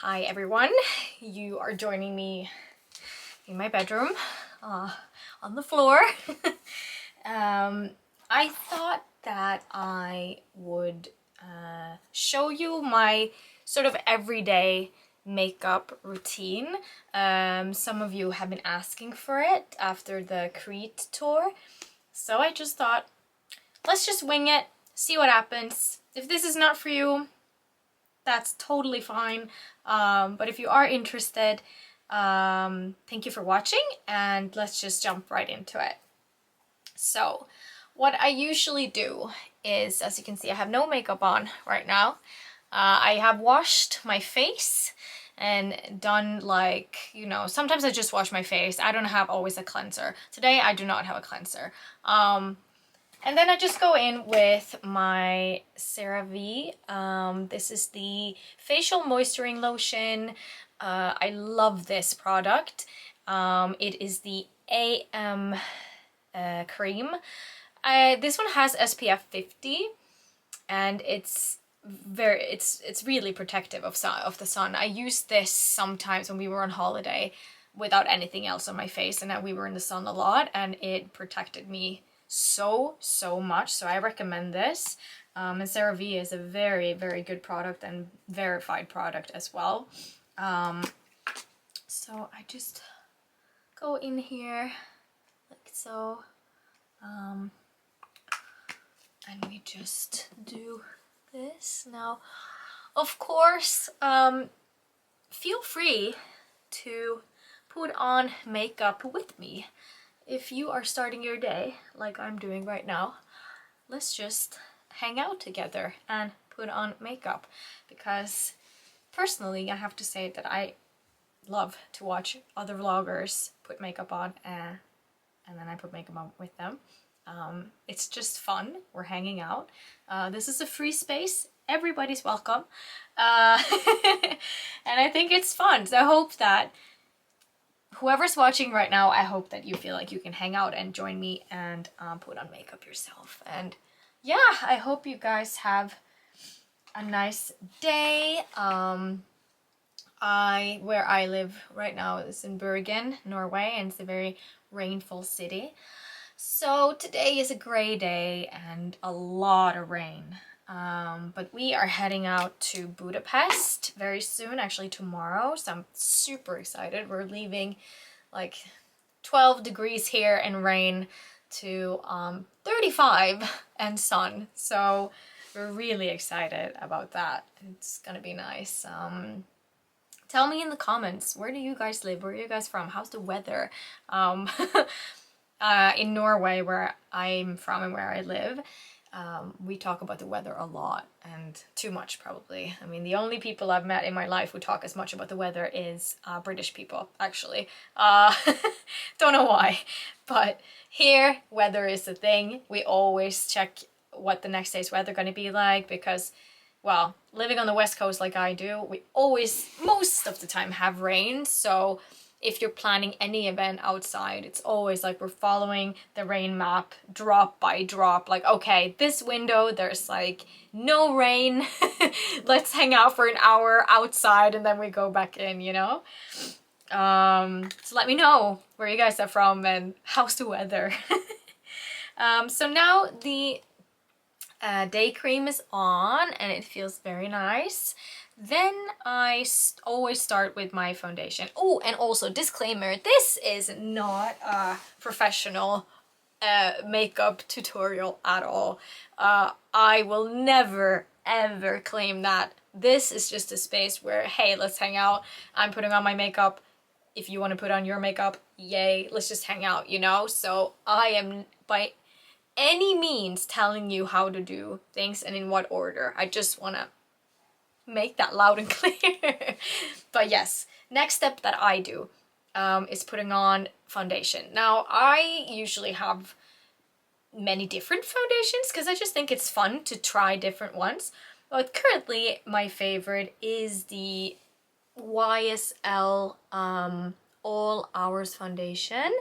Hi everyone, you are joining me in my bedroom on the floor. I thought that I would show you my sort of everyday makeup routine. Some of you have been asking for it after the Crete tour, so I just thought let's just wing it, see what happens. If this is not for you, that's totally fine, but if you are interested, thank you for watching, and let's just jump right into it. So what I usually do is, as you can see, I have no makeup on right now. I have washed my face and done, like, you know, sometimes I just wash my face. I don't have always a cleanser. Today I do not have a cleanser. And then I just go in with my CeraVe. This is the facial moisturizing lotion. I love this product. It is the AM cream. This one has SPF 50, and it's really protective of the sun. I used this sometimes when we were on holiday without anything else on my face, and we were in the sun a lot, and it protected me so much. So I recommend this. And CeraVe is a very good product and verified product as well. So I just go in here like so, and we just do this. Now, of course, feel free to put on makeup with me. If you are starting your day like I'm doing right now, let's just hang out together and put on makeup, because personally I have to say that I love to watch other vloggers put makeup on, and then I put makeup on with them. It's just fun. We're hanging out. This is a free space. Everybody's welcome. And I think it's fun. So I hope that whoever's watching right now, I hope that you feel like you can hang out and join me and put on makeup yourself. And yeah, I hope you guys have a nice day. Where I live right now is in Bergen, Norway, and it's a very rainful city. So today is a gray day and a lot of rain. But we are heading out to Budapest very soon, actually tomorrow, so I'm super excited. We're leaving like 12 degrees here and rain to 35 and sun, so we're really excited about that. It's gonna be nice. Tell me in the comments, where do you guys live? Where are you guys from? How's the weather? In Norway, where I'm from and where I live, we talk about the weather a lot, and too much probably. I mean, the only people I've met in my life who talk as much about the weather is British people, actually. Don't know why, but here weather is a thing. We always check what the next day's weather going to be like, because, well, living on the west coast like I do, we always, most of the time, have rain. So if you're planning any event outside, it's always like we're following the rain map drop by drop. Like, okay, this window there's like no rain. Let's hang out for an hour outside and then we go back in, you know? So let me know where you guys are from and how's the weather. So now the day cream is on and it feels very nice. Then I always start with my foundation. Oh, and also disclaimer, this is not a professional makeup tutorial at all. I will never ever claim that. This is just a space where, hey, let's hang out. I'm putting on my makeup. If you want to put on your makeup, yay, let's just hang out, you know? So I am by any means telling you how to do things and in what order. I just want to make that loud and clear. But yes, next step that I do is putting on foundation. Now, I usually have many different foundations because I just think it's fun to try different ones. But currently, my favorite is the YSL All Hours Foundation.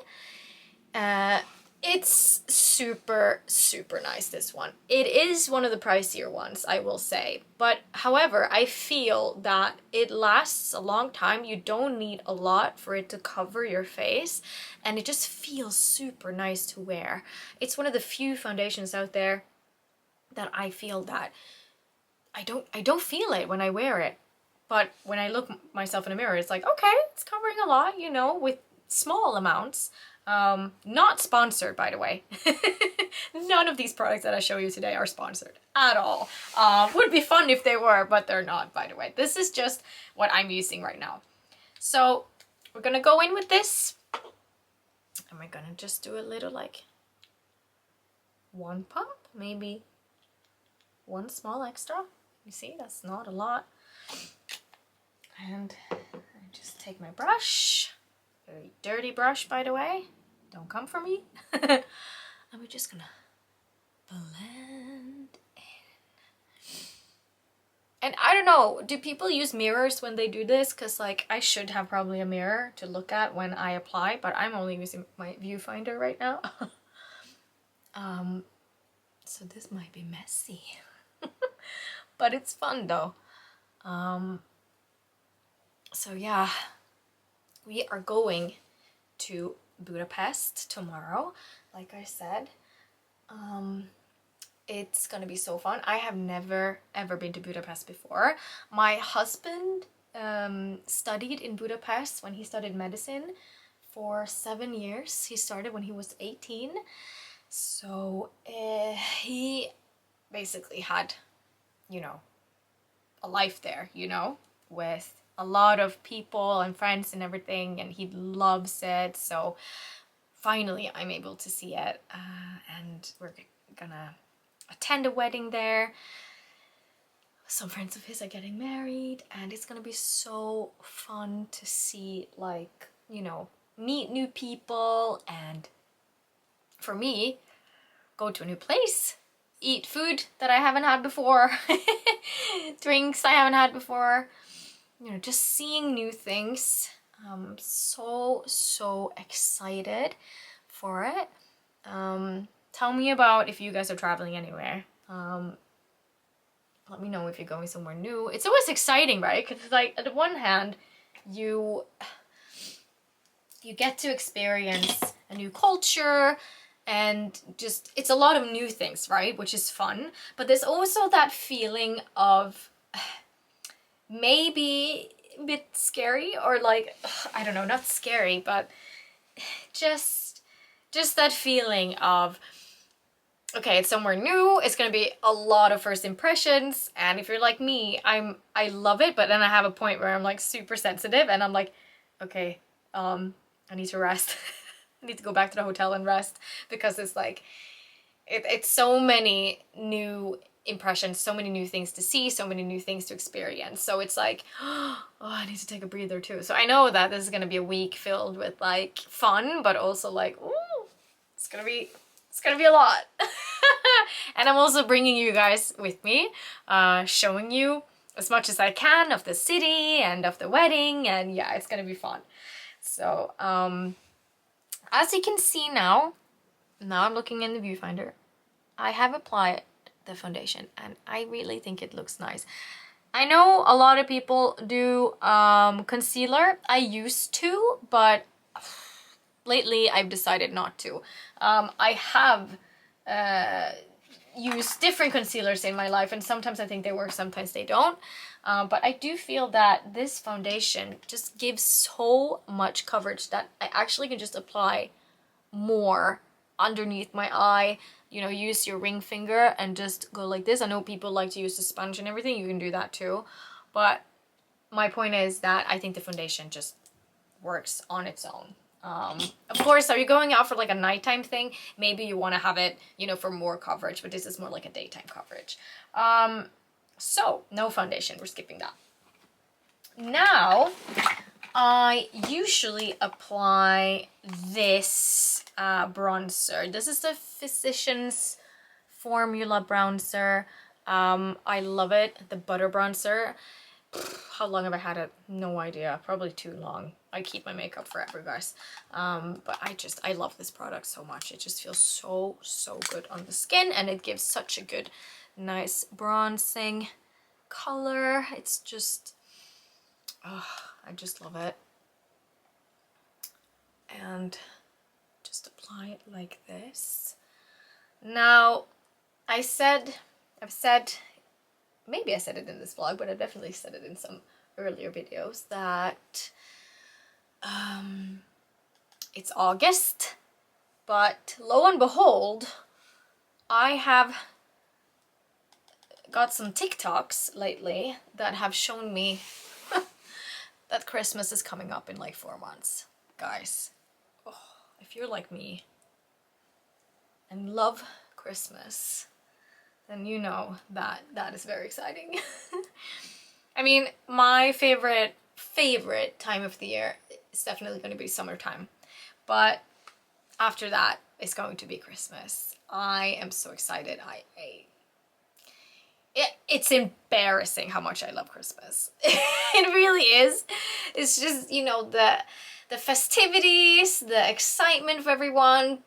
It's super, super nice, this one. It is one of the pricier ones, I will say. But however, I feel that it lasts a long time. You don't need a lot for it to cover your face. And it just feels super nice to wear. It's one of the few foundations out there that I feel that I don't feel it when I wear it. But when I look myself in a mirror, it's like, okay, it's covering a lot, you know, with small amounts. Not sponsored, by the way. None of these products that I show you today are sponsored at all. Would be fun if they were, but they're not, by the way. This is just what I'm using right now. So we're gonna go in with this. And we're gonna just do a little, like, one pump, maybe one small extra. You see, that's not a lot. And I just take my brush. Very dirty brush, by the way. Don't come for me. And we're just gonna blend in. And I don't know, do people use mirrors when they do this? Because, like, I should have probably a mirror to look at when I apply, but I'm only using my viewfinder right now. So this might be messy. But it's fun though. So yeah, we are going to Budapest tomorrow, like I said. It's gonna be so fun. I have never ever been to Budapest before. My husband studied in Budapest when he studied medicine for 7 years. He started when he was 18. So he basically had, you know, a life there, you know, with a lot of people and friends and everything, and he loves it. So finally I'm able to see it, and we're gonna attend a wedding there. Some friends of his are getting married, and it's gonna be so fun to see, like, you know, meet new people, and for me, go to a new place, eat food that I haven't had before, drinks I haven't had before, you know, just seeing new things. I'm so excited for it. Tell me about if you guys are traveling anywhere. Let me know if you're going somewhere new. It's always exciting, right? Because, like, on the one hand, you get to experience a new culture, and just, it's a lot of new things, right? Which is fun. But there's also that feeling of maybe a bit scary, or like, I don't know, not scary, but just that feeling of, okay, it's somewhere new, it's gonna be a lot of first impressions, and if you're like me, I love it, but then I have a point where I'm, like, super sensitive, and I'm like, okay, I need to rest. I need to go back to the hotel and rest, because it's like, it's so many new impressions, so many new things to see, so many new things to experience. So it's like, oh, I need to take a breather too. So I know that this is gonna be a week filled with, like, fun, but also, like, ooh, it's gonna be a lot. And I'm also bringing you guys with me, showing you as much as I can of the city and of the wedding, and yeah, it's gonna be fun. So as you can see now I'm looking in the viewfinder, I have applied the foundation, and I really think it looks nice. I know a lot of people do concealer. I used to, but lately I've decided not to. I have used different concealers in my life, and sometimes I think they work, sometimes they don't. But I do feel that this foundation just gives so much coverage that I actually can just apply more underneath my eye, you know, use your ring finger and just go like this. I know people like to use the sponge and everything, you can do that too, but my point is that I think the foundation just works on its own. Of course, are you going out for, like, a nighttime thing? Maybe you want to have it, you know, for more coverage, but this is more like a daytime coverage. So no foundation, we're skipping that. Now I usually apply this bronzer. This is the Physicians Formula bronzer. I love it, the butter bronzer. how long have I had it? No idea. Probably too long. I keep my makeup forever, guys. But I love this product so much. It just feels so, so good on the skin, and it gives such a good, nice bronzing color. It's just, oh, I just love it. And just apply it like this. Now, I've said, maybe I said it in this vlog, but I definitely said it in some earlier videos, that it's August, but lo and behold, I have got some TikToks lately that have shown me that Christmas is coming up in like 4 months. Guys, oh, if you're like me and love Christmas, then you know that that is very exciting. I mean, my favorite time of the year is definitely going to be summertime, but after that it's going to be Christmas. I am so excited. It's embarrassing how much I love Christmas. It really is. It's just, you know, the festivities, the excitement of everyone,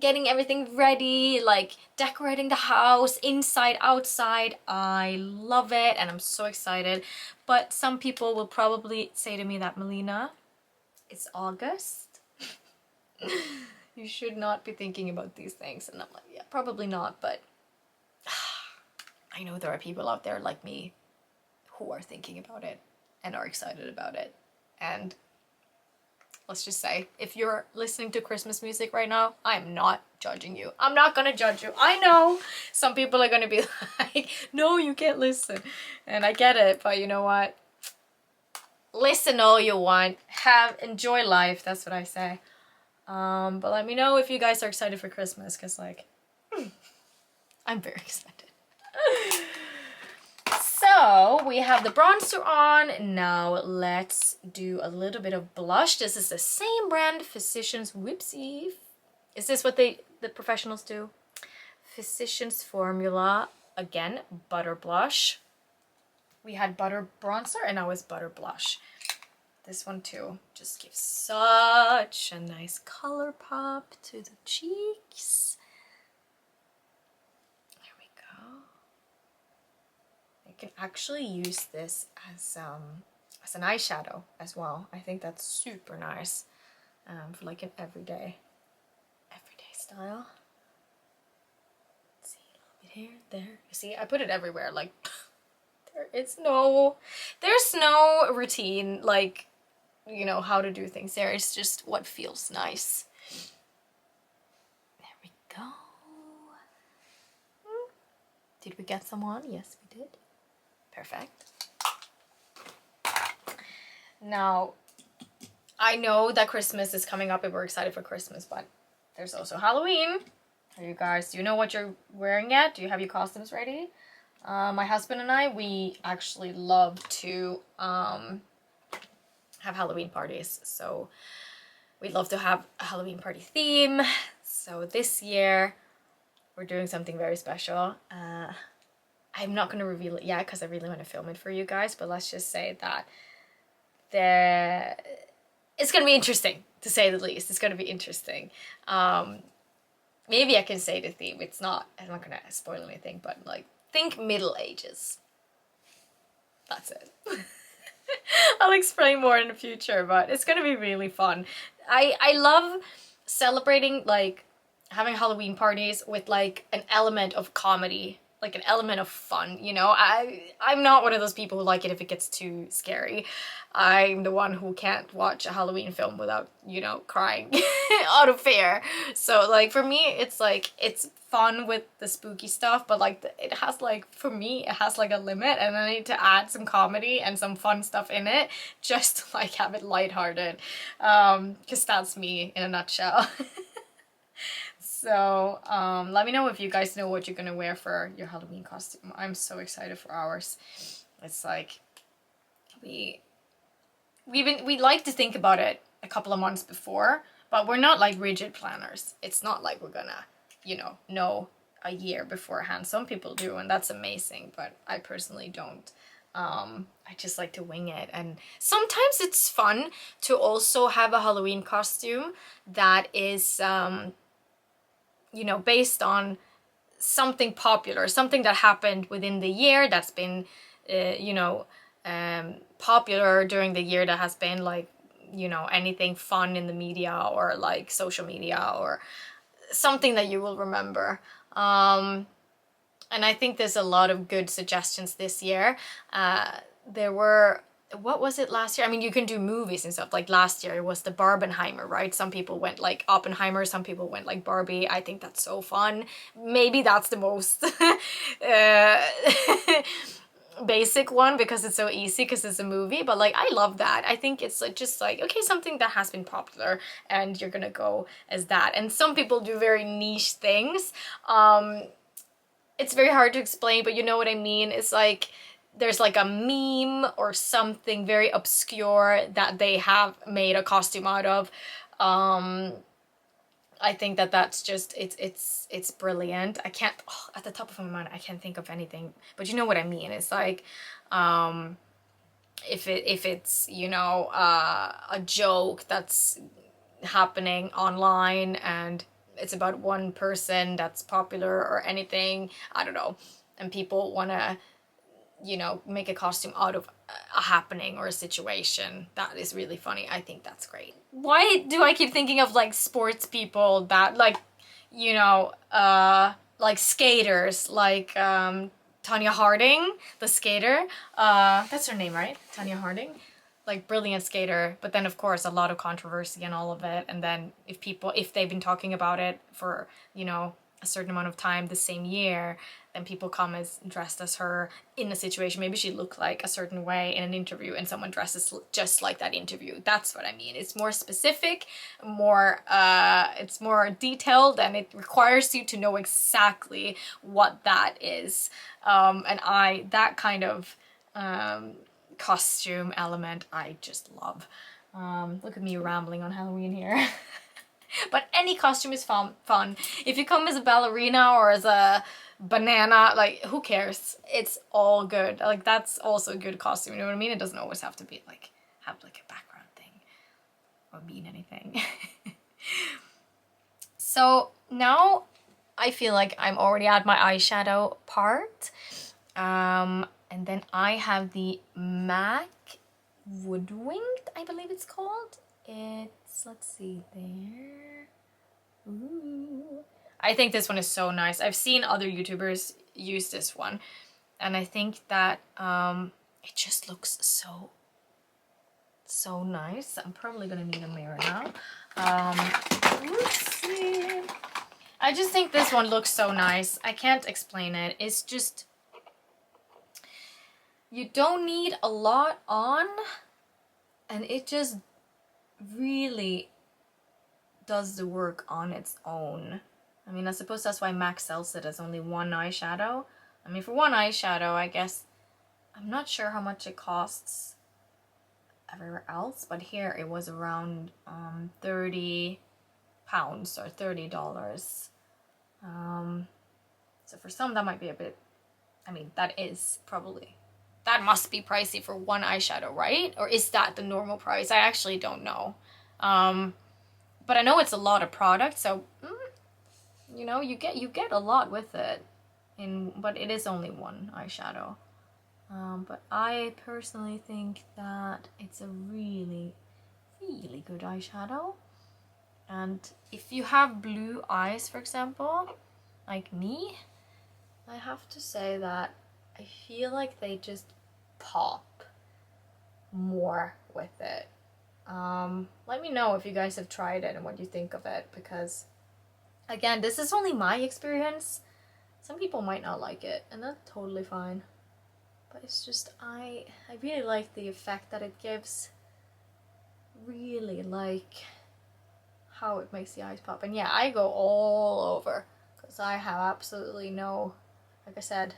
getting everything ready, like decorating the house, inside, outside. I love it and I'm so excited. But some people will probably say to me that, Melina, it's August. You should not be thinking about these things. And I'm like, yeah, probably not, but I know there are people out there like me who are thinking about it and are excited about it. And let's just say, if you're listening to Christmas music right now, I'm not judging you. I'm not gonna judge you. I know some people are gonna be like, no, you can't listen. And I get it, but you know what? Listen all you want. Enjoy life, that's what I say. But let me know if you guys are excited for Christmas, because like, I'm very excited. So we have the bronzer on. Now let's do a little bit of blush. This is the same brand, Physicians. Whoopsie. Is this what the professionals do? Physicians Formula. Again, butter blush. We had butter bronzer and now it's butter blush. This one too just gives such a nice color pop to the cheeks. There we go. You can actually use this as an eyeshadow as well. I think that's super nice for like an everyday style. Let's see, a little bit here, there. You see, I put it everywhere. Like there's no routine, like, you know, how to do things there. It's just what feels nice. There we go. Did we get some on? Yes, we did. Perfect. Now, I know that Christmas is coming up and we're excited for Christmas, but there's also Halloween. Do you know what you're wearing yet? Do you have your costumes ready? My husband and I, we actually love to have Halloween parties. So we love to have a Halloween party theme. So this year we're doing something very special. I'm not going to reveal it yet because I really want to film it for you guys, but let's just say that it's going to be interesting, to say the least. It's going to be interesting. Maybe I can say the theme. I'm not going to spoil anything, but like, think Middle Ages. That's it. I'll explain more in the future, but it's gonna be really fun. I love celebrating, like, having Halloween parties with like an element of comedy, like an element of fun, you know? I'm not one of those people who like it if it gets too scary. I'm the one who can't watch a Halloween film without, you know, crying out of fear. So like for me, it's like, it's fun with the spooky stuff, but like it has like, for me, it has like a limit, and I need to add some comedy and some fun stuff in it just to like have it lighthearted. Because that's me in a nutshell. So let me know if you guys know what you're gonna wear for your Halloween costume. I'm so excited for ours. It's like we like to think about it a couple of months before, but we're not like rigid planners. It's not like we're gonna, you know a year beforehand. Some people do, and that's amazing, but I personally don't. I just like to wing it. And sometimes it's fun to also have a Halloween costume that is, you know, based on something popular, something that happened within the year that's been, you know, popular during the year, that has been like, you know, anything fun in the media or like social media or something that you will remember. And I think there's a lot of good suggestions this year. There were, what was it last year? I mean, you can do movies and stuff. Like last year it was the Barbenheimer, right? Some people went like Oppenheimer, some people went like Barbie. I think that's so fun. Maybe that's the most basic one because it's so easy because it's a movie, but like I love that. I think it's like just like, okay, something that has been popular and you're gonna go as that. And some people do very niche things. It's very hard to explain, but you know what I mean. It's like there's like a meme or something very obscure that they have made a costume out of. I think that that's just, it's brilliant. I can't, at the top of my mind, I can't think of anything, but you know what I mean. It's like, if it's, you know, a joke that's happening online and it's about one person that's popular or anything, I don't know, and people want to, you know, make a costume out of a happening or a situation that is really funny. I think that's great. Why do I keep thinking of like sports people that like, you know, like skaters, like Tanya Harding, the skater, that's her name, right? Tanya Harding, like brilliant skater, but then of course a lot of controversy and all of it. And then if they've been talking about it for, you know, a certain amount of time the same year, then people come as dressed as her in a situation. Maybe she looked like a certain way in an interview and someone dresses just like that interview. That's what I mean. It's more specific, more it's more detailed, and it requires you to know exactly what that is. And that kind of costume element I just love. Look at me rambling on Halloween here. But any costume is fun. If you come as a ballerina or as a banana, like, who cares? It's all good. Like, that's also a good costume, you know what I mean? It doesn't always have to be like, have like a background thing or mean anything. So now I feel like I'm already at my eyeshadow part. And then I have the MAC Woodwinked, I believe it's called. It's, let's see there. Ooh. I think this one is so nice. I've seen other YouTubers use this one, and I think that it just looks so nice. I'm probably gonna need a mirror now. Let's see. I just think this one looks so nice. I can't explain it. It's just, you don't need a lot on, and it just really does the work on its own. I mean, I suppose that's why MAC sells it as only one eyeshadow. I mean, for one eyeshadow, I guess, I'm not sure how much it costs everywhere else, but here it was around £30 or $30. So for some that might be a bit, I mean, that must be pricey for one eyeshadow, right? Or is that the normal price? I actually don't know. But I know it's a lot of product, so you know, you get a lot with it. But it is only one eyeshadow. But I personally think that it's a really, really good eyeshadow. And if you have blue eyes, for example, like me, I have to say that I feel like they just pop more with it. Let me know if you guys have tried it and what you think of it, because again, this is only my experience. Some people might not like it, and that's totally fine. But it's just, I really like the effect that it gives. Really like how it makes the eyes pop. And yeah, I go all over, because I have absolutely no, like I said,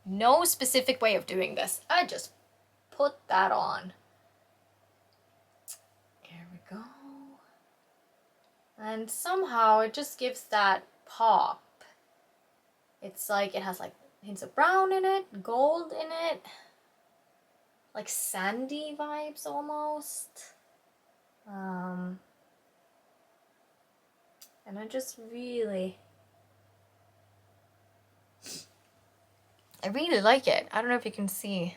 no specific way of doing this. I just put that on. There we go. And somehow it just gives that pop. It's like it has like hints of brown in it, gold in it, like sandy vibes almost. And I just really like it. I don't know if you can see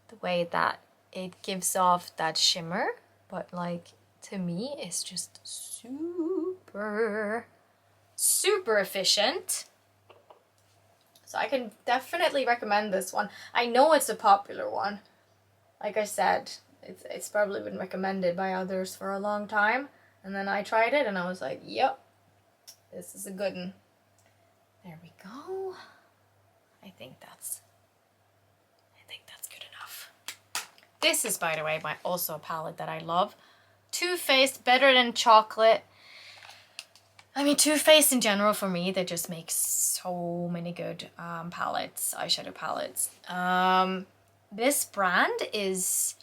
the way that it gives off that shimmer, but like to me it's just super efficient. So I can definitely recommend this one. I know it's a popular one. Like I said, it's probably been recommended by others for a long time. And then I tried it and I was like, yep, this is a good one. There we go. I think that's good enough. This is, by the way, also a palette that I love. Too Faced Better Than Chocolate. I mean, Too Faced in general, for me, they just make so many good palettes, eyeshadow palettes. This brand is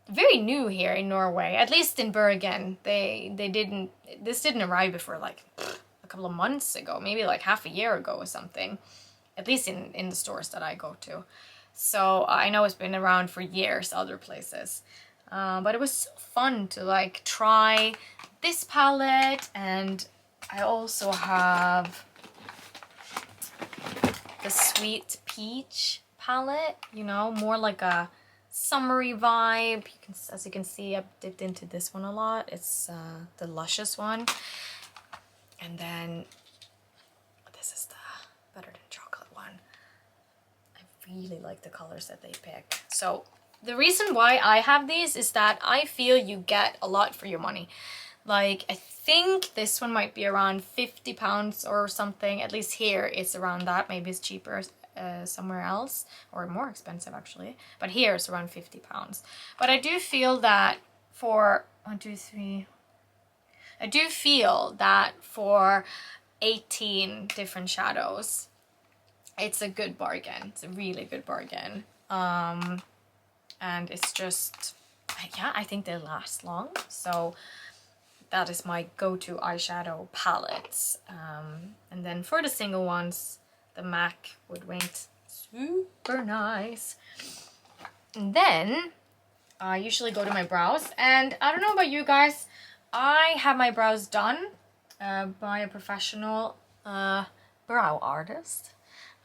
very new here in Norway, at least in Bergen. This didn't arrive before like a couple of months ago, maybe like half a year ago or something, at least in the stores that I go to. So I know it's been around for years other places, but it was so fun to like try this palette. And I also have the Sweet Peach palette, you know, more like a summery vibe. As you can see, I've dipped into this one a lot. It's the Luscious one. And then this is the Better Than Chocolate one. I really like the colors that they pick. So the reason why I have these is that I feel you get a lot for your money. Like, I think this one might be around £50 or something. At least here it's around that. Maybe it's cheaper somewhere else, or more expensive actually, but here it's around £50. But I do feel that for 18 different shadows, it's a good bargain. It's a really good bargain. And it's just, yeah, I think they last long. So that is my go-to eyeshadow palettes. And then for the single ones, the MAC Woodwinked, super nice. And then I usually go to my brows, and I don't know about you guys, I have my brows done by a professional brow artist.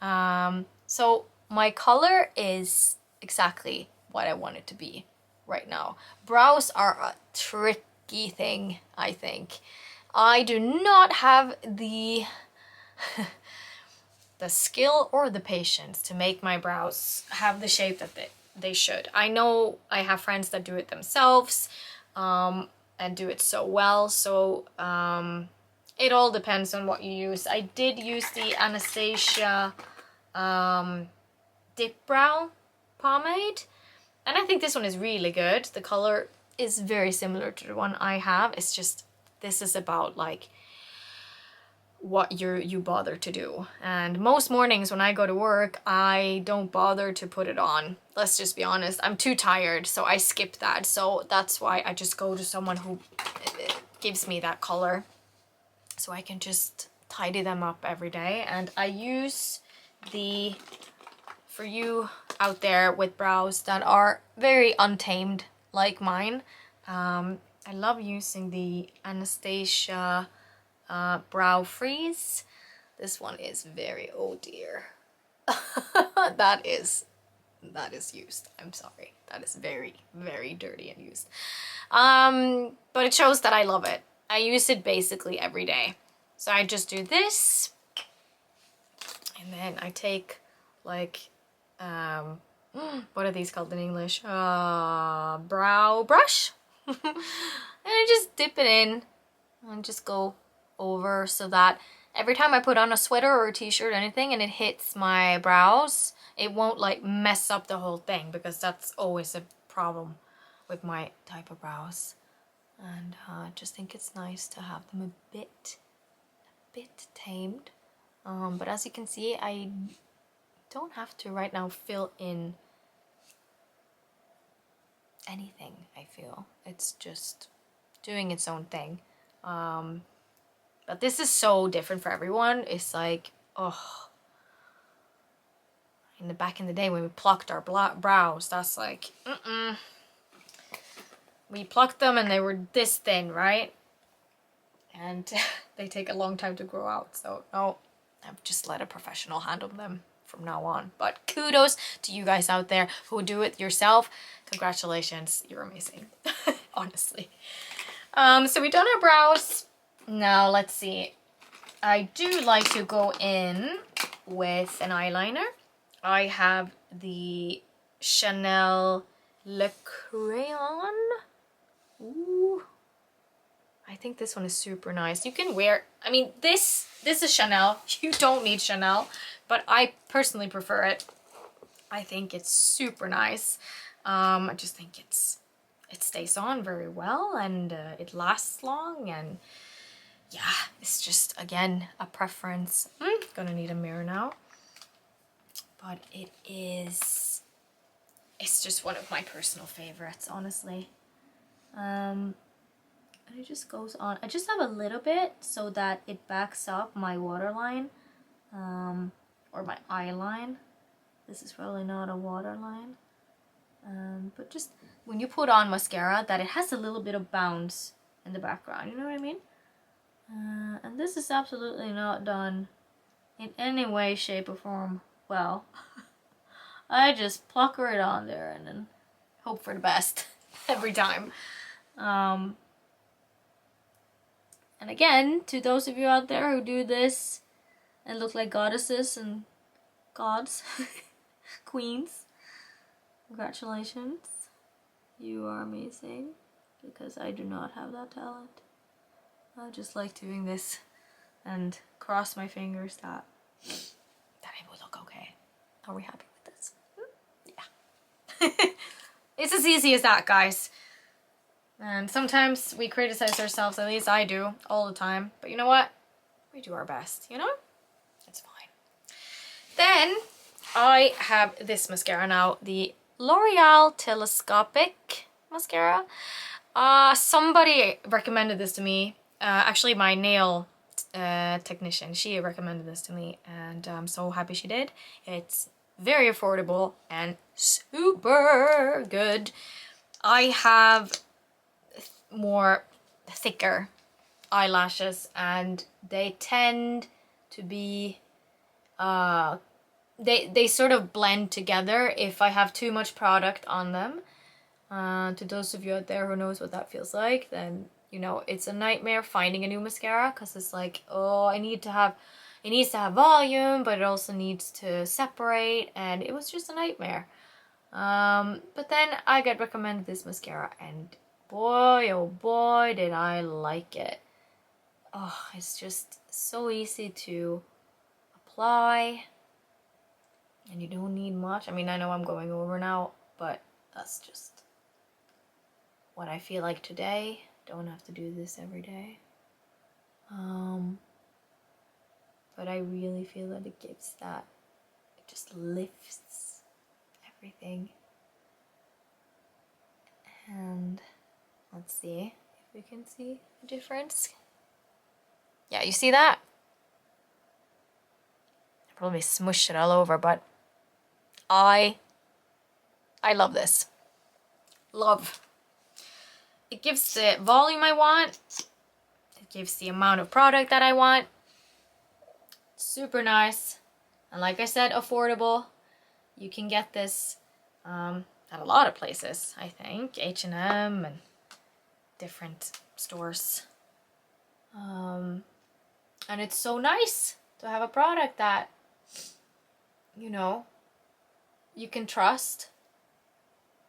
So my color is exactly what I want it to be right now. Brows are a tricky thing, I think. I do not have the the skill or the patience to make my brows have the shape that they should. I know I have friends that do it themselves and do it so well, so it all depends on what you use. I did use the Anastasia Dip Brow pomade, and I think this one is really good. The color is very similar to the one I have. It's just, this is about like what you bother to do. And most mornings when I go to work, I don't bother to put it on. Let's just be honest, I'm too tired, so I skip that. So that's why I just go to someone who gives me that color, so I can just tidy them up every day. And I use the, for you out there with brows that are very untamed like mine, I love using the Anastasia Brow Freeze. This one is very, oh dear. that is used. I'm sorry. That is very, very dirty and used. But it shows that I love it. I use it basically every day. So I just do this, and then I take like what are these called in English? Brow brush. And I just dip it in and just go over, so that every time I put on a sweater or a t-shirt or anything and it hits my brows, it won't like mess up the whole thing, because that's always a problem with my type of brows. And I just think it's nice to have them a bit tamed. But as you can see, I don't have to right now fill in anything, I feel. It's just doing its own thing. But this is so different for everyone. It's like, oh, in the back in the day when we plucked our brows, that's like, we plucked them and they were this thin, right? And they take a long time to grow out. So no, I've just let a professional handle them from now on. But kudos to you guys out there who do it yourself. Congratulations, you're amazing. Honestly. So we've done our brows. Now let's see. I do like to go in with an eyeliner. I have the Chanel Le Crayon. Ooh. I think this one is super nice. You can wear, I mean, this is Chanel. You don't need Chanel, but I personally prefer it. I think it's super nice. I just think it stays on very well, and it lasts long, and yeah, it's just, again, a preference. Gonna need a mirror now. But it's just one of my personal favorites, honestly. And it just goes on. I just have a little bit so that it backs up my waterline, or my eye line. This is probably not a waterline. But just when you put on mascara, that it has a little bit of bounce in the background, you know what I mean? And this is absolutely not done in any way, shape, or form well. I just plucker it on there and then hope for the best every time. And again, to those of you out there who do this and look like goddesses and gods, queens, congratulations. You are amazing, because I do not have that talent. I just like doing this and cross my fingers that it will look okay. Are we happy with this? Yeah. It's as easy as that, guys. And sometimes we criticize ourselves, at least I do, all the time. But you know what? We do our best, you know? It's fine. Then I have this mascara now, the L'Oreal Telescopic mascara. Somebody recommended this to me. Actually, my nail technician, she recommended this to me, and I'm so happy she did. It's very affordable and super good. I have more thicker eyelashes, and they tend to be they sort of blend together if I have too much product on them. To those of you out there who knows what that feels like, then you know it's a nightmare finding a new mascara, because it's like, oh, it needs to have volume, but it also needs to separate, and it was just a nightmare. But then I got recommended this mascara, and boy, oh boy, did I like it. Oh, it's just so easy to apply, and you don't need much. I mean, I know I'm going over now, but that's just what I feel like today. Don't have to do this every day. But I really feel that it gives that, it just lifts everything. And let's see if we can see the difference. Yeah, you see that? I probably smushed it all over, but I love this. Love. It gives the volume I want. It gives the amount of product that I want. Super nice. And like I said, affordable. You can get this at a lot of places, I think. H&M and different stores. And it's so nice to have a product that, you know, you can trust.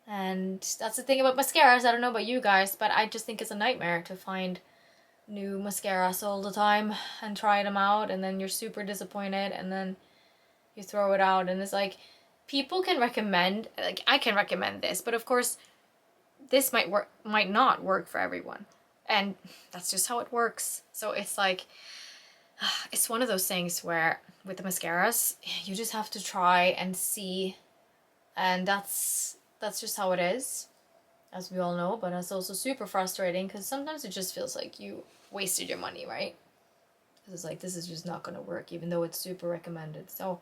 And that's the thing about mascaras. I don't know about you guys, but I just think it's a nightmare to find new mascaras all the time and try them out, and then you're super disappointed, and then you throw it out. And it's like, people can recommend, like I can recommend this, but of course this might not work for everyone, and that's just how it works. So it's like, it's one of those things where with the mascaras you just have to try and see, and that's just how it is, as we all know. But it's also super frustrating, because sometimes it just feels like you wasted your money, right? Because it's like, this is just not going to work, even though it's super recommended. So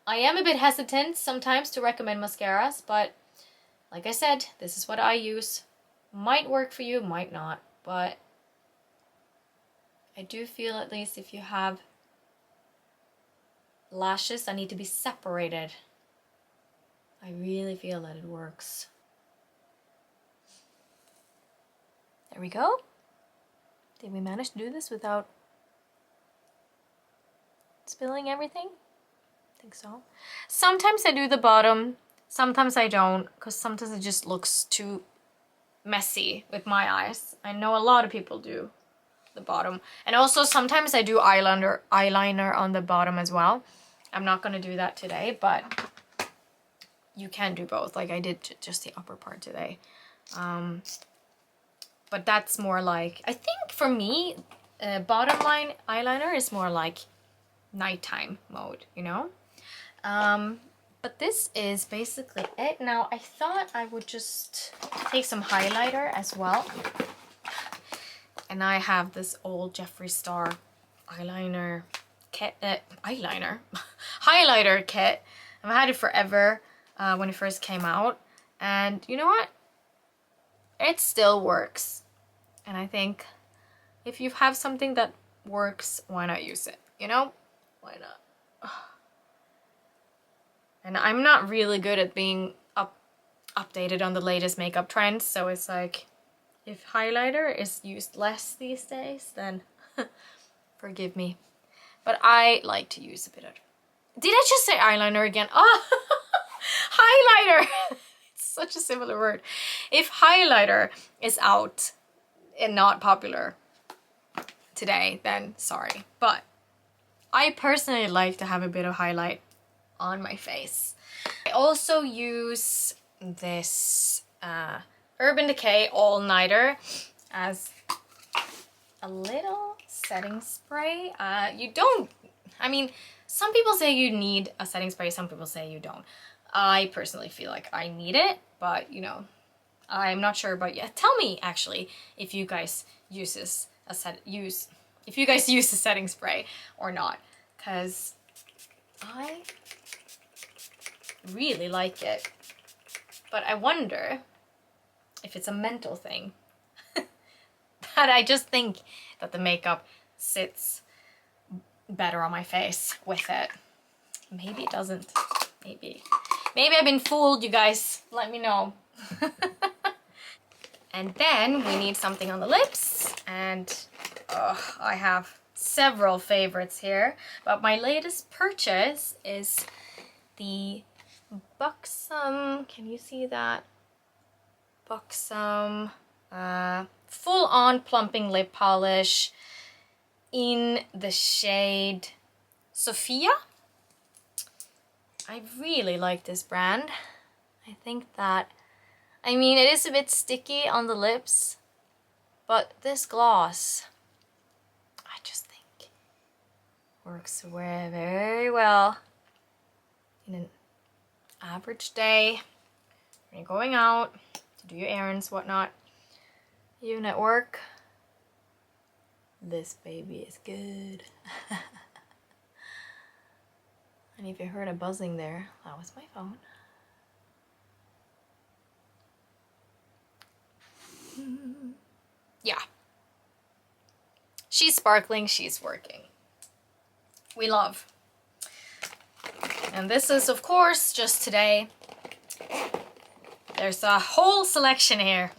I am a bit hesitant sometimes to recommend mascaras, but like I said, this is what I use. Might work for you, might not, but I do feel at least if you have lashes that need to be separated, I really feel that it works. There we go. Did we manage to do this without spilling everything? I think so. Sometimes I do the bottom, sometimes I don't, because sometimes it just looks too messy with my eyes. I know a lot of people do the bottom. And also sometimes I do eyeliner on the bottom as well. I'm not going to do that today, but you can do both. Like I did just the upper part today. But that's more like, I think for me, bottom line eyeliner is more like nighttime mode, you know? But this is basically it. Now, I thought I would just take some highlighter as well. And I have this old Jeffree Star eyeliner kit, highlighter kit. I've had it forever when it first came out. And you know what? It still works. And I think if you have something that works, why not use it? You know? Why not? And I'm not really good at being updated on the latest makeup trends, so it's like, if highlighter is used less these days, then forgive me. But I like to use a bit of... Did I just say eyeliner again? Oh, highlighter! It's such a similar word. If highlighter is out and not popular today, then sorry. But I personally like to have a bit of highlight on my face. I also use this Urban Decay All Nighter as a little setting spray. You don't, I mean, some people say you need a setting spray, some people say you don't. I personally feel like I need it, but you know, I'm not sure about you. Tell me actually if you guys use this if you guys use a setting spray or not, because I really like it. But I wonder if it's a mental thing that I just think that the makeup sits better on my face with it. Maybe it doesn't. Maybe I've been fooled, you guys. Let me know. And then we need something on the lips, and I have several favorites here, but my latest purchase is the Buxom, can you see that? Buxom full-on plumping lip polish in the shade Sophia. I really like this brand. I think that, I mean, it is a bit sticky on the lips, but this gloss, I just think works very well in an average day when you're going out to do your errands, whatnot, even at work. This baby is good. And if you heard a buzzing there, that was my phone. Yeah. She's sparkling, she's working. We love. And this is, of course, just today. There's a whole selection here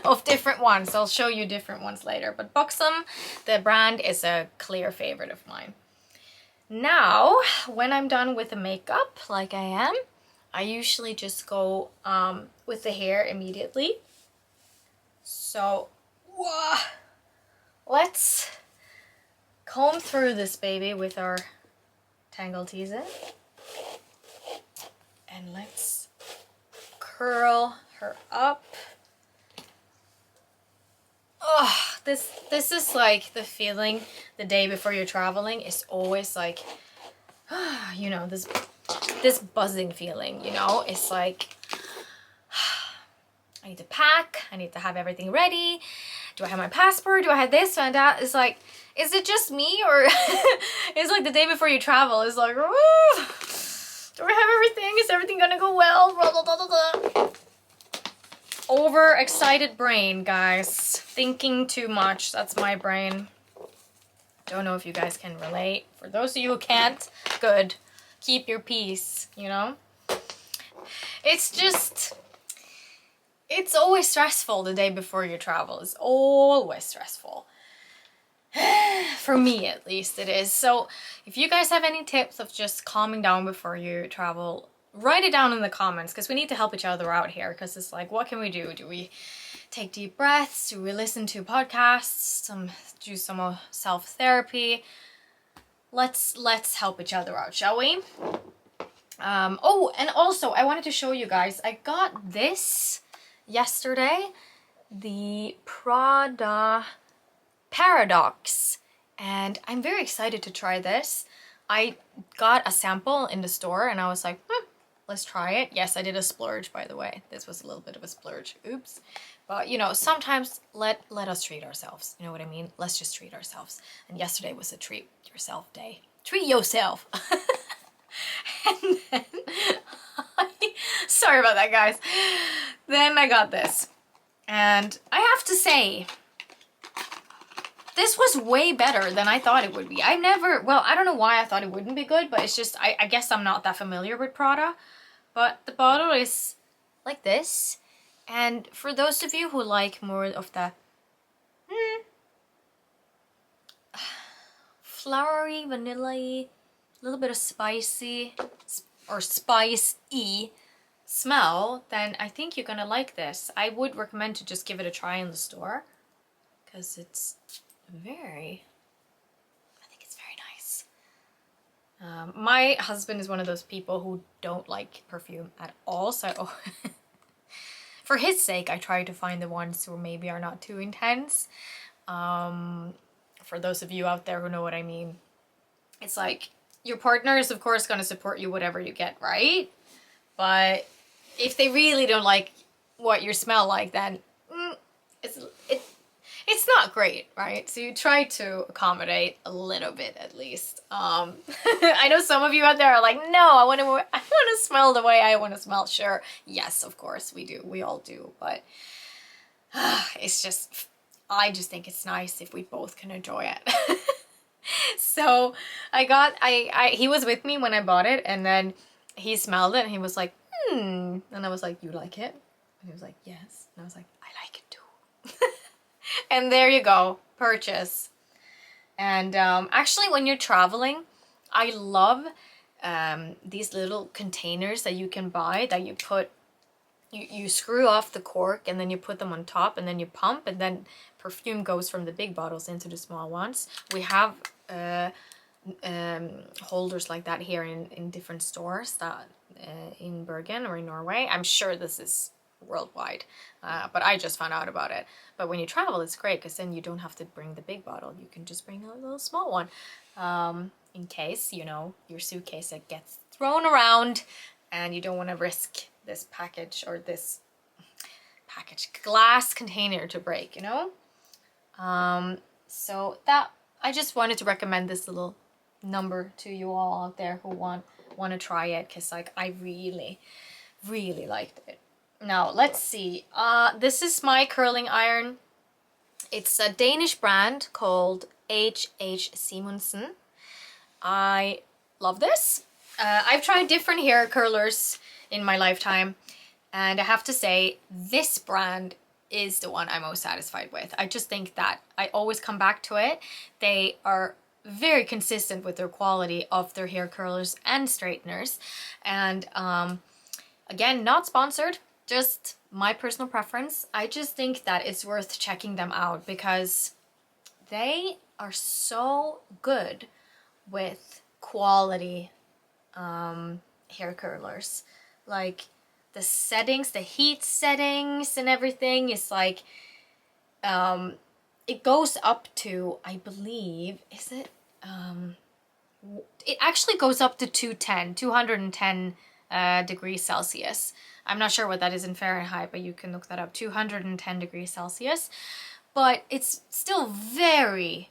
of different ones. I'll show you different ones later. But Buxom, the brand, is a clear favorite of mine. Now, when I'm done with the makeup, like I am, I usually just go with the hair immediately. So, let's comb through this baby with our Tangle Teaser. And let's curl her up. Oh, this is like the feeling the day before you're traveling is always like, you know, this buzzing feeling, you know? It's like, I need to pack, I need to have everything ready. Do I have my passport? Do I have this and that? It's like, is it just me, or it's like the day before you travel? It's like, woo! Do I have everything? Is everything gonna go well? Overexcited brain, guys. Thinking too much. That's my brain. Don't know if you guys can relate. For those of you who can't, good. Keep your peace, you know? It's just... It's always stressful the day before you travel. It's always stressful. For me, at least, it is. So, if you guys have any tips of just calming down before you travel, write it down in the comments, because we need to help each other out here, because it's like, what can we do? Do we take deep breaths? Do we listen to podcasts? Do some self-therapy? Let's help each other out, shall we? Oh, and also, I wanted to show you guys, I got this yesterday, the Prada Paradox, and I'm very excited to try this. I got a sample in the store and I was like, let's try it. Yes, I did a splurge, by the way. This was a little bit of a splurge. Oops. But you know, sometimes let us treat ourselves. You know what I mean? Let's just treat ourselves. And yesterday was a treat yourself day. Treat yourself. And then sorry about that, guys. Then I got this. And I have to say, this was way better than I thought it would be. I don't know why I thought it wouldn't be good, but it's just, I guess I'm not that familiar with Prada. But the bottle is like this. And for those of you who like more of the flowery, vanilla-y, a little bit of spicy, or spice-y smell, then I think you're gonna like this. I would recommend to just give it a try in the store, because it's very nice. My husband is one of those people who don't like perfume at all, so for his sake I try to find the ones who maybe are not too intense. For those of you out there who know what I mean, it's like your partner is of course going to support you whatever you get, right? But if they really don't like what you smell like, then it's not great, right? So you try to accommodate a little bit at least. I know some of you out there are like, no, I want to smell the way I want to smell. Sure, yes, of course we do. We all do, but it's just, I just think it's nice if we both can enjoy it. So he was with me when I bought it, and then he smelled it and he was like, and I was like, you like it? And he was like, yes. And I was like, I like it too. And there you go, purchase. And actually when you're traveling, I love these little containers that you can buy, that you put, you screw off the cork and then you put them on top and then you pump, and then perfume goes from the big bottles into the small ones. We have holders like that here in different stores that in Bergen or in Norway. I'm sure this is worldwide, but I just found out about it. But when you travel, it's great, because then you don't have to bring the big bottle. You can just bring a little small one, in case, you know, your suitcase that gets thrown around and you don't want to risk this package or this glass container to break, you know. So that, I just wanted to recommend this little number to you all out there who want to try it, because like I really liked it. Now let's see, this is my curling iron. It's a Danish brand called H.H. Simonsen. I love this. I've tried different hair curlers in my lifetime, and I have to say this brand is the one I'm most satisfied with. I just think that I always come back to it. They are very consistent with their quality of their hair curlers and straighteners. And again, not sponsored, just my personal preference. I just think that it's worth checking them out, because they are so good with quality hair curlers. Like the settings, the heat settings and everything is like, it goes up to, I believe, is it? It actually goes up to 210 degrees Celsius. I'm not sure what that is in Fahrenheit, but you can look that up, 210 degrees Celsius. But it's still very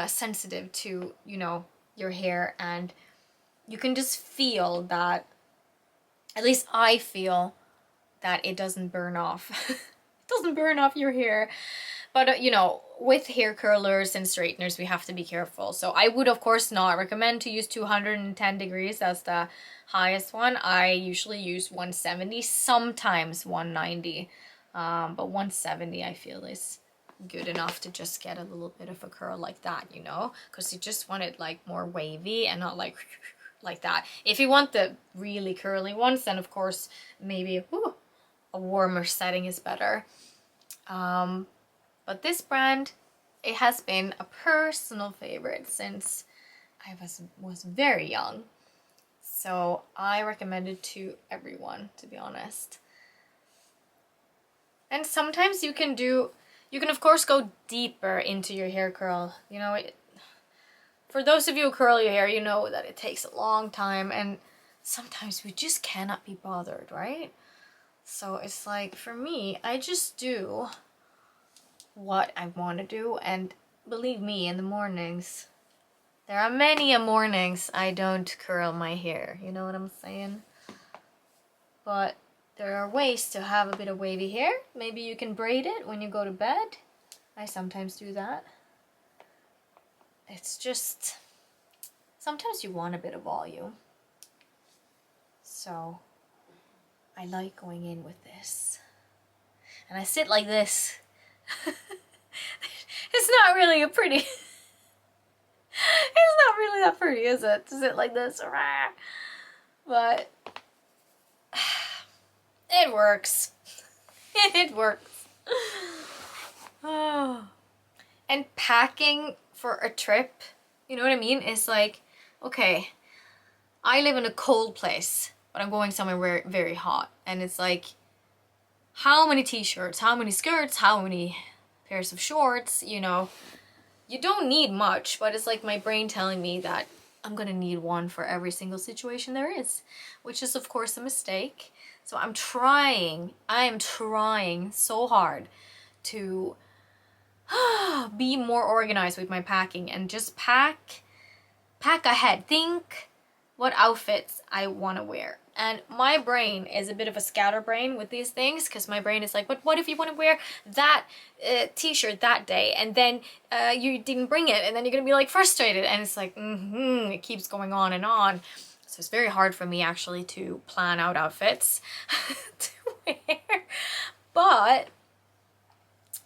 sensitive to, you know, your hair, and you can just feel that, at least I feel that it doesn't burn off. It doesn't burn off your hair. But you know, with hair curlers and straighteners, we have to be careful. So I would of course not recommend to use 210 degrees. That's the highest one. I usually use 170, sometimes 190. But 170 I feel is good enough to just get a little bit of a curl like that, you know, because you just want it like more wavy and not like like that. If you want the really curly ones, then of course maybe a warmer setting is better. But this brand, it has been a personal favorite since I was very young. So I recommend it to everyone, to be honest. And sometimes you can of course go deeper into your hair curl. You know, for those of you who curl your hair, you know that it takes a long time and sometimes we just cannot be bothered, right? So it's like, for me, I just do what I want to do, and believe me, in the mornings, there are many mornings I don't curl my hair, you know what I'm saying? But there are ways to have a bit of wavy hair. Maybe you can braid it when you go to bed. I sometimes do that. It's just, sometimes you want a bit of volume. So I like going in with this. And I sit like this. It's not really a pretty, it's not really that pretty, is it? To sit like this. But it works. It works. Oh. And packing for a trip, you know what I mean? It's like, okay, I live in a cold place, but I'm going somewhere very hot. And it's like, how many t-shirts, how many skirts, how many pairs of shorts, you know? You don't need much, but it's like my brain telling me that I'm gonna need one for every single situation there is, which is of course a mistake. So I am trying so hard to be more organized with my packing and just pack ahead. Think what outfits I want to wear. And my brain is a bit of a scatterbrain with these things, because my brain is like, but what if you want to wear that t-shirt that day and then you didn't bring it, and then you're gonna be like frustrated, and it's like it keeps going on and on. So it's very hard for me actually to plan out outfits to wear. But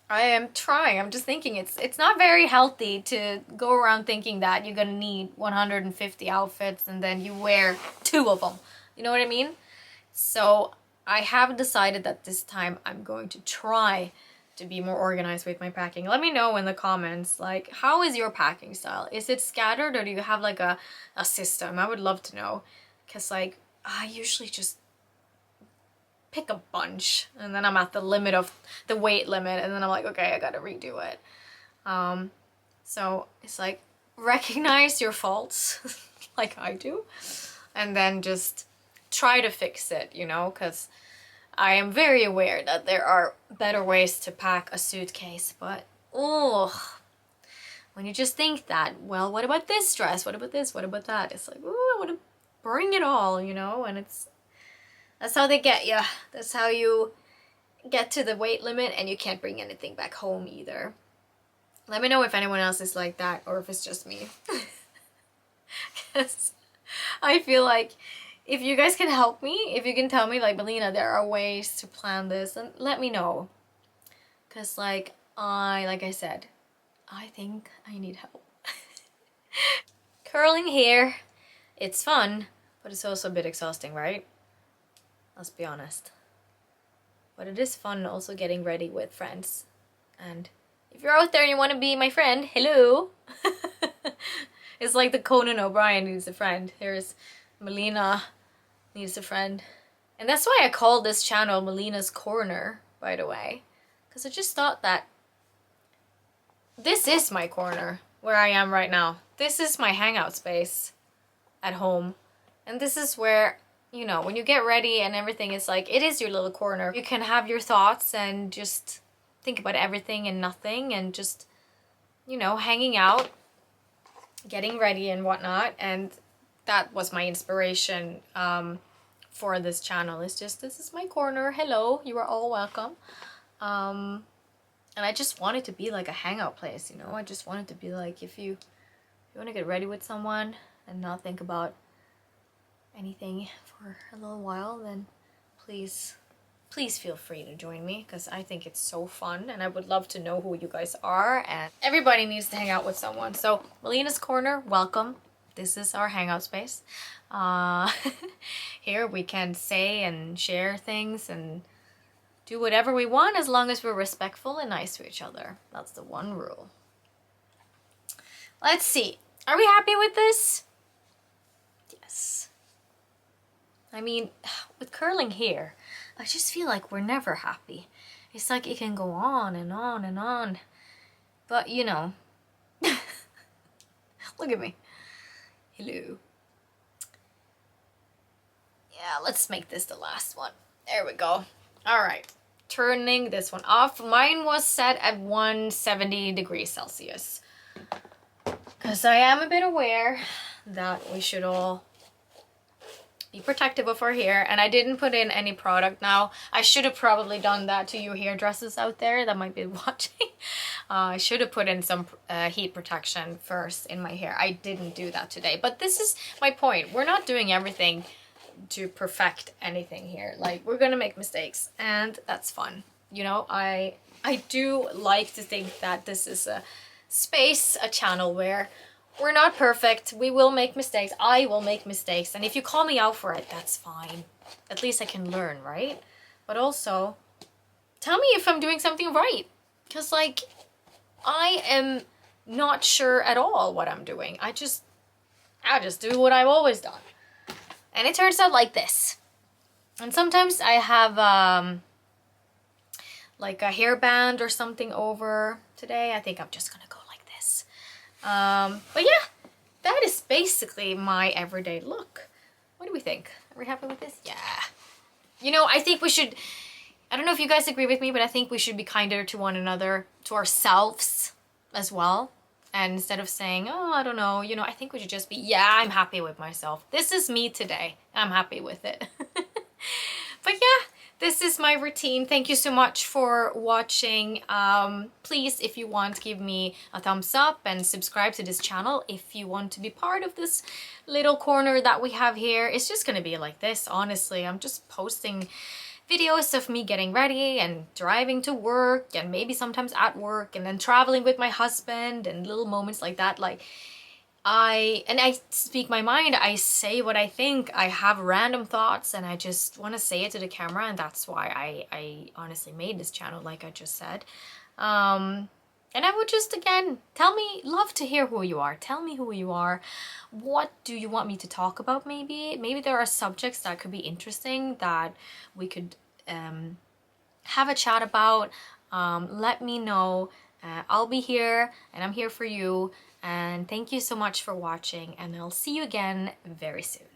I am trying. I'm just thinking it's not very healthy to go around thinking that you're gonna need 150 outfits and then you wear 2 of them. You know what I mean? So I have decided that this time I'm going to try to be more organized with my packing. Let me know in the comments, like, how is your packing style? Is it scattered, or do you have like a system? I would love to know, because like I usually just pick a bunch and then I'm at the limit of the weight limit, and then I'm like, okay, I gotta redo it. So it's like, recognize your faults like I do, and then just try to fix it, you know, because I am very aware that there are better ways to pack a suitcase, but when you just think that, well, what about this dress? What about this? What about that? It's like, ooh, I want to bring it all, you know, and that's how they get you. That's how you get to the weight limit and you can't bring anything back home either. Let me know if anyone else is like that, or if it's just me. Because I feel like if you guys can help me, if you can tell me, like, Melina, there are ways to plan this, and let me know. Because, like I said, I think I need help. Curling hair, it's fun, but it's also a bit exhausting, right? Let's be honest. But it is fun also getting ready with friends. And if you're out there and you want to be my friend, hello! It's like the Conan O'Brien needs a friend. Here's Melina needs a friend. And that's why I called this channel Melina's Corner, by the way. Because I just thought that this is my corner, where I am right now. This is my hangout space at home. And this is where, you know, when you get ready and everything, it's like, it is your little corner. You can have your thoughts and just think about everything and nothing, and just, you know, hanging out, getting ready and whatnot. And that was my inspiration for this channel. It's just, this is my corner. Hello, you are all welcome. And I just want it to be like a hangout place, you know. I just want it to be like, if you want to get ready with someone and not think about anything for a little while, then please feel free to join me, because I think it's so fun and I would love to know who you guys are, and everybody needs to hang out with someone. So Melina's Corner, welcome. This is our hangout space. Here we can say and share things and do whatever we want as long as we're respectful and nice to each other. That's the one rule. Let's see. Are we happy with this? Yes. I mean, with curling hair, I just feel like we're never happy. It's like it can go on and on and on. But, you know, look at me. Hello. Yeah, let's make this the last one. There we go. All right, turning this one off. Mine was set at 170 degrees Celsius. Because I am a bit aware that we should all be protective of our hair, and I didn't put in any product. Now I should have probably done that to you hairdressers out there that might be watching. I should have put in some heat protection first in my hair. I didn't do that today, but this is my point. We're not doing everything to perfect anything here. Like, we're gonna make mistakes, and that's fun, you know. I do like to think that this is a space, a channel where we're not perfect. We will make mistakes. I will make mistakes. And if you call me out for it, that's fine. At least I can learn, right? But also, tell me if I'm doing something right. Because, like, I am not sure at all what I'm doing. I just do what I've always done. And it turns out like this. And sometimes I have, like a hairband or something over. Today, I think I'm just gonna go like this. But yeah, that is basically my everyday look. What do we think? Are we happy with this? Yeah. You know, I think we should, I don't know if you guys agree with me, but I think we should be kinder to one another, to ourselves as well. And instead of saying, oh, I don't know, you know, I think we should just be, yeah, I'm happy with myself. This is me today. I'm happy with it. But yeah, this is my routine. Thank you so much for watching. Please, if you want, give me a thumbs up and subscribe to this channel if you want to be part of this little corner that we have here. It's just gonna be like this, honestly. I'm just posting videos of me getting ready and driving to work, and maybe sometimes at work, and then traveling with my husband, and little moments like that. Like, I speak my mind. I say what I think. I have random thoughts and I just want to say it to the camera, and that's why I honestly made this channel, like I just said. And I would just, again, love to hear who you are. Tell me who you are. What do you want me to talk about, maybe? Maybe there are subjects that could be interesting that we could have a chat about. Let me know. I'll be here, and I'm here for you. And thank you so much for watching, and I'll see you again very soon.